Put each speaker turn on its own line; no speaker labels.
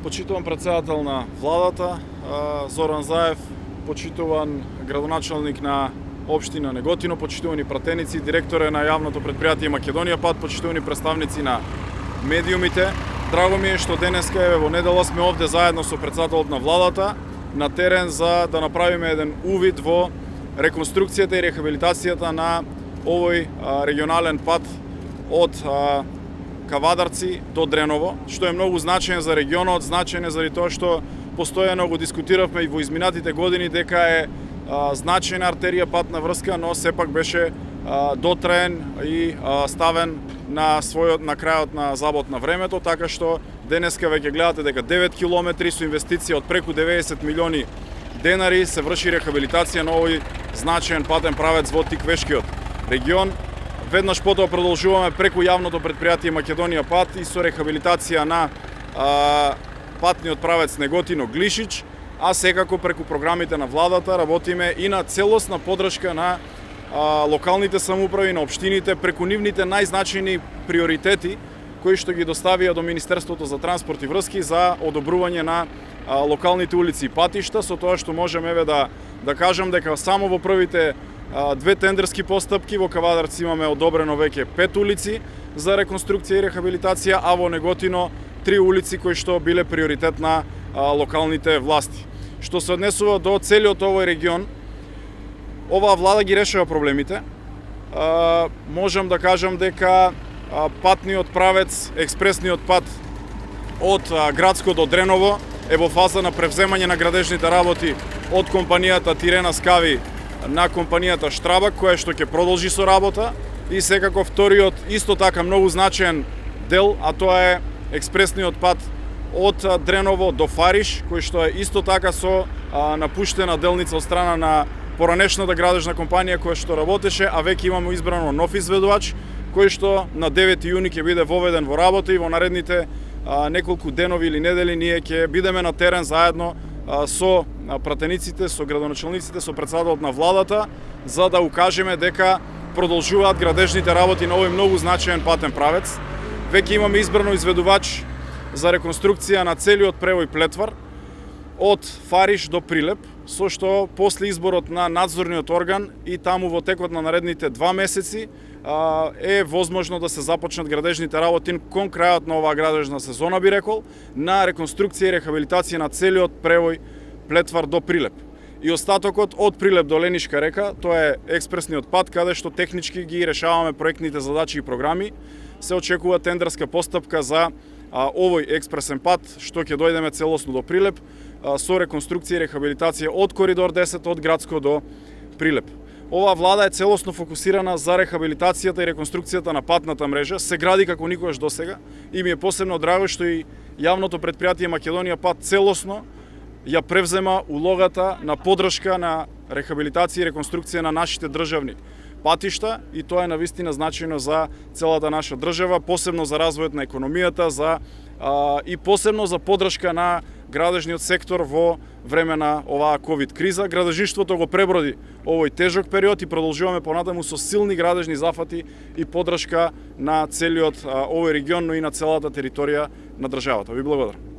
Почитуван председател на владата, Зоран Заев, почитуван градоначалник на општина Неготино, почитувани пратеници, директор е на јавното предпријатие Македонија Пат, почитувани представници на медиумите. Драго ми е што денеска, во недела, сме овде заедно со председателот на владата на терен за да направиме еден увид во реконструкцијата и рехабилитацијата на овој регионален пат од Кавадарци до Дреново, што е многу значаен за регионот, значаен е заради тоа што постојано го дискутиравме и во изминатите години дека е значајна артерија, патна врска, но сепак беше дотраен и ставен на крајот на забот на времето, така што денеска веќе гледате дека 9 километри со инвестиција од преку 90 милиони денари се врши рехабилитација на овој значаен патен правец во Тиквешкиот регион. Веднаш потоа продолжуваме преку јавното предпријатие Македонија Пат и со рехабилитација на патниот правец Неготино Глишич, а секако преку програмите на владата работиме и на целосна поддршка на локалните самоуправи, на општините, преку нивните најзначајни приоритети кои што ги доставија до Министерството за транспорт и врски за одобрување на локалните улици и патишта, со тоа што можеме да кажам дека само во првите две тендерски постапки во Кавадарци имаме одобрено веќе 5 улици за реконструкција и рехабилитација, а во Неготино 3 улици кои што биле приоритет на локалните власти. Што се однесува до целиот овој регион, оваа влада ги решава проблемите. Можам да кажам дека патниот правец, експресниот пат од Градско до Дреново е во фаза на превземање на градежните работи од компанијата Тирена Скави на компанијата Штрабак, која што ќе продолжи со работа, и секако вториот исто така многу значаен дел, а тоа е експресниот пат од Дреново до Фариш, кој што е исто така со напуштена делница од страна на поранешната градежна компанија која што работеше, а веќе имаме избрано нов изведувач, кој што на 9 јуни ќе биде воведен во работа и во наредните неколку денови или недели ние ќе бидеме на терен заедно со пратениците, со градоначалниците, со председателот на владата, за да укажеме дека продолжуваат градежните работи на овој многу значаен патен правец. Веќе имаме избрано изведувач за реконструкција на целиот превој Плетвар од Фариш до Прилеп, со што после изборот на надзорниот орган и таму во текот на наредните 2 месеци е возможно да се започнат градежните работи кон крајот на оваа градежна сезона, би рекол, на реконструкција и рехабилитација на целиот превој Плетвар до Прилеп. И остатокот од Прилеп до Ленишка река, тоа е експресниот пат каде што технички ги решаваме проектните задачи и програми. Се очекува тендерска постапка за овој експресен пат, што ќе дојдеме целосно до Прилеп, со реконструкција и рехабилитација од Коридор 10 од Градско до Прилеп. Оваа влада е целосно фокусирана за рехабилитацијата и реконструкцијата на патната мрежа, се гради како никогаш досега и ми е посебно драго што и јавното предпријатие Македонија Пат целосно ја превзема улогата на поддршка на рехабилитација и реконструкција на нашите државни патишта, и тоа е навистина значајно за целата наша држава, посебно за развојот на економијата, и посебно за поддршка на градежниот сектор во време на оваа ковид криза. Градежништвото го преброди овој тежок период и продолжуваме понатаму со силни градежни зафати и поддршка на целиот овој регион, но и на целата територија на државата. Ви благодарам.